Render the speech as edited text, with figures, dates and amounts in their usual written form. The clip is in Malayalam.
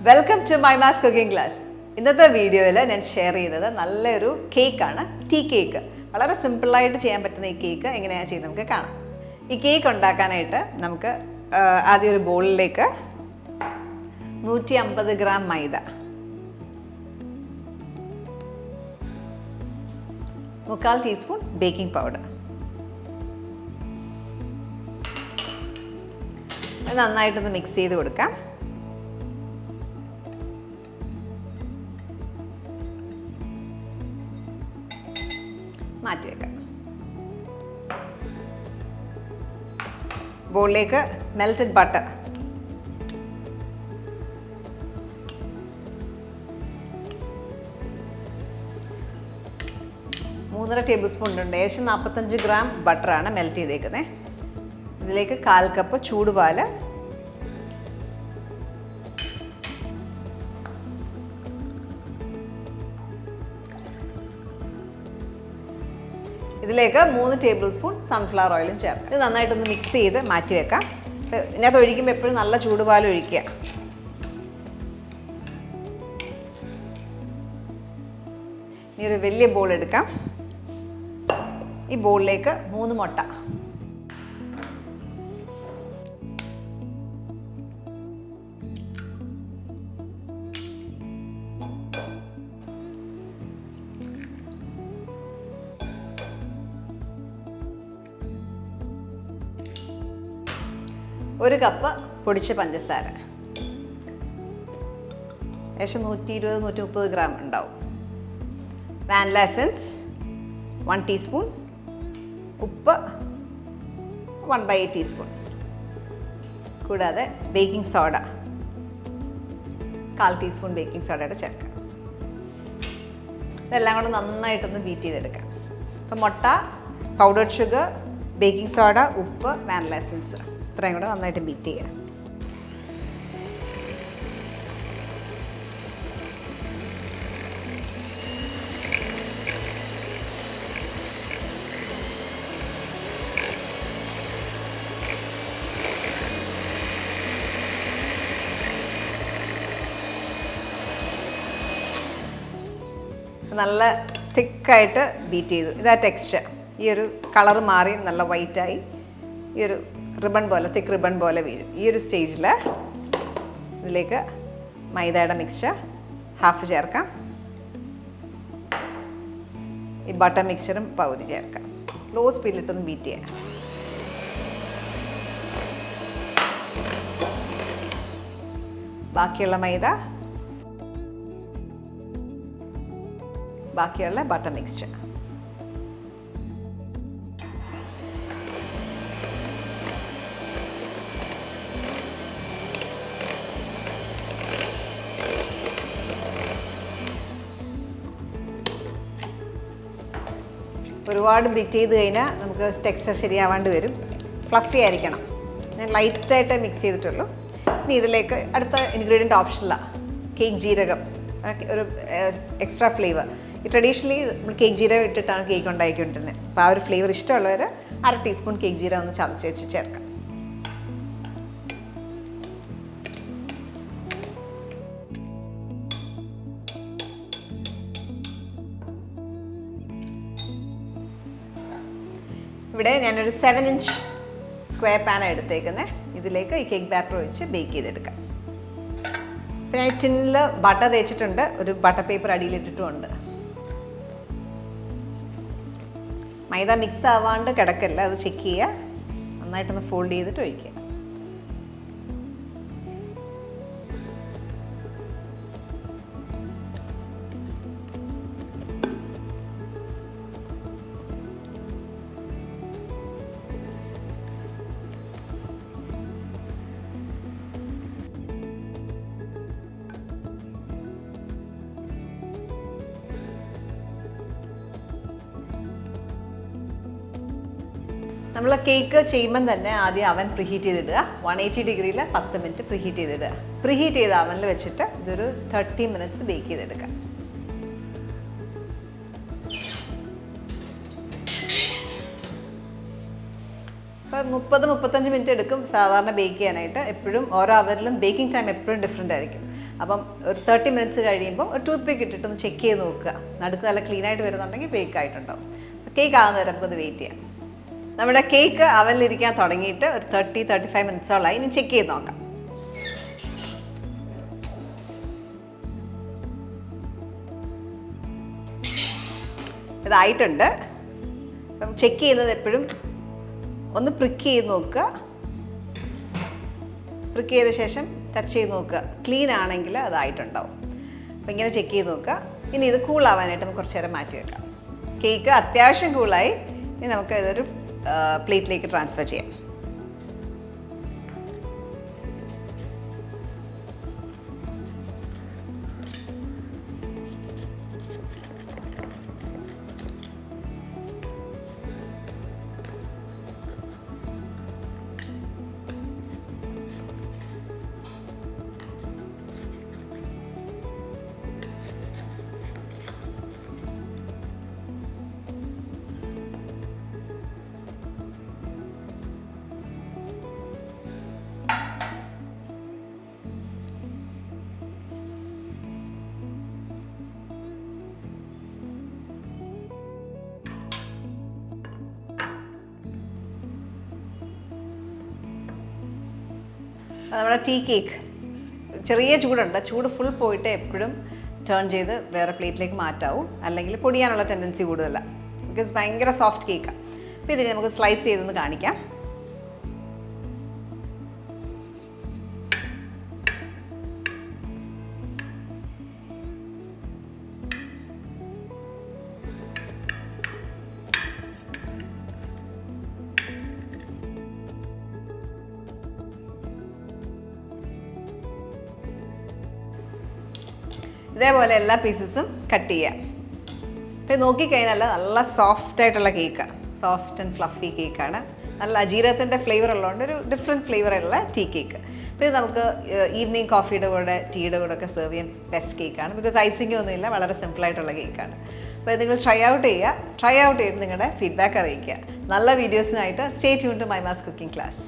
Welcome to മൈമാസ് cooking class. ഇന്നത്തെ വീഡിയോയിൽ ഞാൻ ഷെയർ ചെയ്യുന്നത് നല്ലൊരു കേക്കാണ്, ടീ കേക്ക്. വളരെ സിമ്പിളായിട്ട് ചെയ്യാൻ പറ്റുന്ന ഈ കേക്ക് എങ്ങനെയാണ് ചെയ്യുന്നത് നമുക്ക് കാണാം. ഈ കേക്ക് ഉണ്ടാക്കാനായിട്ട് നമുക്ക് ആദ്യം ഒരു ബൗളിലേക്ക് 150 ഗ്രാം മൈദ, 1/4 ടീസ്പൂൺ ബേക്കിംഗ് പൗഡർ, നന്നായിട്ടൊന്ന് മിക്സ് ചെയ്ത് കൊടുക്കാം. മാറ്റി വെക്കാം. ബൗളിലേക്ക് മെൽറ്റഡ് ബട്ടർ, മൂന്നര ടേബിൾ സ്പൂൺ ഉണ്ട്. ഏകദേശം 45 ഗ്രാം ബട്ടറാണ് മെൽറ്റ് ചെയ്തേക്കുന്നത്. ഇതിലേക്ക് 1/4 കപ്പ് ചൂടുപാല്, ഇതിലേക്ക് 3 ടേബിൾ സ്പൂൺ സൺഫ്ലവർ ഓയിലും ചേർക്കും. ഇത് നന്നായിട്ടൊന്ന് മിക്സ് ചെയ്ത് മാറ്റി വെക്കാം. ഇതിനകത്ത് ഒഴിക്കുമ്പോൾ എപ്പോഴും നല്ല ചൂടുപാൽ ഒഴിക്കുക. ഇനി ഒരു വലിയ ബോൾ എടുക്കാം. ഈ ബോളിലേക്ക് 3 മുട്ട, ഒരു കപ്പ് പൊടിച്ച പഞ്ചസാര, ഏകദേശം 120-130 ഗ്രാം ഉണ്ടാവും. വാനില എസൻസ് 1 ടീസ്പൂൺ, ഉപ്പ് 1/8 ടീസ്പൂൺ, കൂടാതെ ബേക്കിംഗ് സോഡ 1/4 ടീസ്പൂൺ ബേക്കിംഗ് സോഡയുടെ ചേർക്കാം. ഇതെല്ലാം കൂടെ നന്നായിട്ടൊന്ന് ബീറ്റ് ചെയ്തെടുക്കാം. അപ്പം മുട്ട, പൗഡർഡ് ഷുഗർ, ബേക്കിംഗ് സോഡ, ഉപ്പ്, വാനില എസൻസ് ഇത്രയും കൂടെ നന്നായിട്ട് ബീറ്റ് ചെയ്യുക. നല്ല തിക്കായിട്ട് ബീറ്റ് ചെയ്തു. ഇതാ ടെക്സ്ചർ. ഈ ഒരു കളറ് മാറി നല്ല വൈറ്റായി ഈ ഒരു റിബൺ പോലെ, തിക്ക് റിബൺ പോലെ വീഴും. ഈ ഒരു സ്റ്റേജിൽ ഇതിലേക്ക് മൈദയുടെ മിക്സ്ചർ ഹാഫ് ചേർക്കാം. ഈ ബട്ടർ മിക്സ്ചറും പകുതി ചേർക്കാം. ലോ സ്പീഡിലിട്ടൊന്ന് ബീറ്റ് ചെയ്യാം. ബാക്കിയുള്ള മൈദ, ബാക്കിയുള്ള ബട്ടർ മിക്സ്ചർ, ഒരുപാട് ബീറ്റ് ചെയ്ത് കഴിഞ്ഞാൽ നമുക്ക് ടെക്സ്ചർ ശരിയാവാണ്ട് വരും. ഫ്ലഫി ആയിരിക്കണം. ഞാൻ ലൈറ്റായിട്ട് മിക്സ് ചെയ്തിട്ടുള്ളൂ. ഇനി ഇതിലേക്ക് അടുത്ത ഇൻഗ്രീഡിയൻ്റ് ഓപ്ഷനിലാണ് കേക്ക് ജീരകം, ഒരു എക്സ്ട്രാ ഫ്ലേവർ. ഈ ട്രഡീഷണലി നമ്മൾ കേക്ക് ജീരകം ഇട്ടിട്ടാണ് കേക്ക് ഉണ്ടാക്കിക്കൊണ്ടിരുന്നത്. അപ്പോൾ ആ ഒരു ഫ്ലേവർ ഇഷ്ടമുള്ളവർ 1/2 ടീസ്പൂൺ കേക്ക് ജീരകം ഒന്ന് ചതച്ച് വെച്ച് ചേർക്കാം. ഇവിടെ ഞാനൊരു 7 ഇഞ്ച് സ്ക്വയർ പാനാണ് എടുത്തേക്കുന്നത്. ഇതിലേക്ക് ഈ കേക്ക് ബാറ്റർ ഒഴിച്ച് ബേക്ക് ചെയ്തെടുക്കാം. ഇപ്പം ഞാൻ ടിന്നിൽ ബട്ടർ തേച്ചിട്ടുണ്ട്, ഒരു ബട്ടർ പേപ്പർ അടിയിലിട്ടിട്ടുമുണ്ട്. മൈദ മിക്സ് ആവാണ്ട് കിടക്കല്ല, അത് ചെക്ക് ചെയ്യുക. നന്നായിട്ടൊന്ന് ഫോൾഡ് ചെയ്തിട്ട് ഒഴിക്കുക. നമ്മൾ കേക്ക് ചെയ്യുമ്പം തന്നെ ആദ്യം അവൻ പ്രീഹീറ്റ് ചെയ്തിടുക. 180 ഡിഗ്രിയിൽ 10 മിനിറ്റ് പ്രീഹീറ്റ് ചെയ്തിടുക. പ്രീഹീറ്റ് ചെയ്ത അവനിൽ വെച്ചിട്ട് ഇതൊരു 30 മിനിറ്റ്സ് ബേക്ക് ചെയ്തെടുക്കുക. അപ്പോൾ 30-35 മിനിറ്റ് എടുക്കും സാധാരണ ബേക്ക് ചെയ്യാനായിട്ട്. എപ്പോഴും ഓരോ അവറിലും ബേക്കിംഗ് ടൈം എപ്പോഴും ഡിഫറെൻ്റ് ആയിരിക്കും. അപ്പം ഒരു 30 മിനിറ്റ്സ് കഴിയുമ്പോൾ ഒരു ടൂത്ത് പിക്ക് ഇട്ടിട്ടൊന്ന് ചെക്ക് ചെയ്ത് നോക്കുക. നടുക്ക് നല്ല ക്ലീൻ ആയിട്ട് വരുന്നുണ്ടെങ്കിൽ ബേക്ക് ആയിട്ടുണ്ടാവും. കേക്ക് ആകുന്ന വരെ നമുക്കൊന്ന് വെയിറ്റ് ചെയ്യാം. നമ്മുടെ കേക്ക് അവനിലിരിക്കാൻ തുടങ്ങിയിട്ട് ഒരു 30-35 മിനിറ്റ്സോളായി. ഇനി ചെക്ക് ചെയ്ത് നോക്കാം. ഇതായിട്ടുണ്ട്. അപ്പം ചെക്ക് ചെയ്യുന്നത് എപ്പോഴും ഒന്ന് പ്രിക്ക് ചെയ്ത് നോക്കുക. പ്രിക്ക് ചെയ്ത ശേഷം ടച്ച് ചെയ്ത് നോക്കുക. ക്ലീൻ ആണെങ്കിൽ അതായിട്ടുണ്ടാവും. അപ്പോൾ ഇങ്ങനെ ചെക്ക് ചെയ്ത് നോക്കുക. ഇനി ഇത് കൂളാവാനായിട്ട് നമുക്ക് കുറച്ച് നേരം മാറ്റി വെക്കാം. കേക്ക് അത്യാവശ്യം കൂളായി. ഇനി നമുക്ക് ഇതൊരു പ്ലേറ്റിലേക്ക് ട്രാൻസ്ഫർ ചെയ്യാം. നമ്മുടെ ടീ കേക്ക് ചെറിയ ചൂടുണ്ട്. ചൂട് ഫുൾ പോയിട്ട് എപ്പോഴും ടേൺ ചെയ്ത് വേറെ പ്ലേറ്റിലേക്ക് മാറ്റാവും. അല്ലെങ്കിൽ പൊടിയാനുള്ള ടെൻഡൻസി കൂടുതലാണ്. ബിക്കോസ് ഭയങ്കര സോഫ്റ്റ് കേക്കാണ്. അപ്പോൾ ഇതിനെ നമുക്ക് സ്ലൈസ് ചെയ്തൊന്ന് കാണിക്കാം. ഇതേപോലെ എല്ലാ പീസസും കട്ട് ചെയ്യാം. ഇപ്പോൾ നോക്കിക്കഴിഞ്ഞാൽ നല്ല സോഫ്റ്റ് ആയിട്ടുള്ള കേക്കാണ്. സോഫ്റ്റ് ആൻഡ് ഫ്ലഫി കേക്കാണ്. നല്ല അജീരകത്തിൻ്റെ ഫ്ലേവർ ഉള്ളതുകൊണ്ട് ഒരു ഡിഫറെൻറ്റ് ഫ്ലേവറുള്ള ടീ കേക്ക്. അപ്പോൾ ഇത് നമുക്ക് ഈവനിങ് കോഫിയുടെ കൂടെ ടീയുടെ കൂടെ ഒക്കെ സെർവ് ചെയ്യാൻ ബെസ്റ്റ് കേക്കാണ്. ബിക്കോസ് ഐസിംഗ് ഒന്നുമില്ല, വളരെ സിമ്പിളായിട്ടുള്ള കേക്കാണ്. അപ്പോൾ ഇത് നിങ്ങൾ ട്രൈ ഔട്ട് ചെയ്ത് നിങ്ങളുടെ ഫീഡ്ബാക്ക് അറിയിക്കുക. നല്ല വീഡിയോസിനായിട്ട് stay tune to മൈമാസ് cooking class.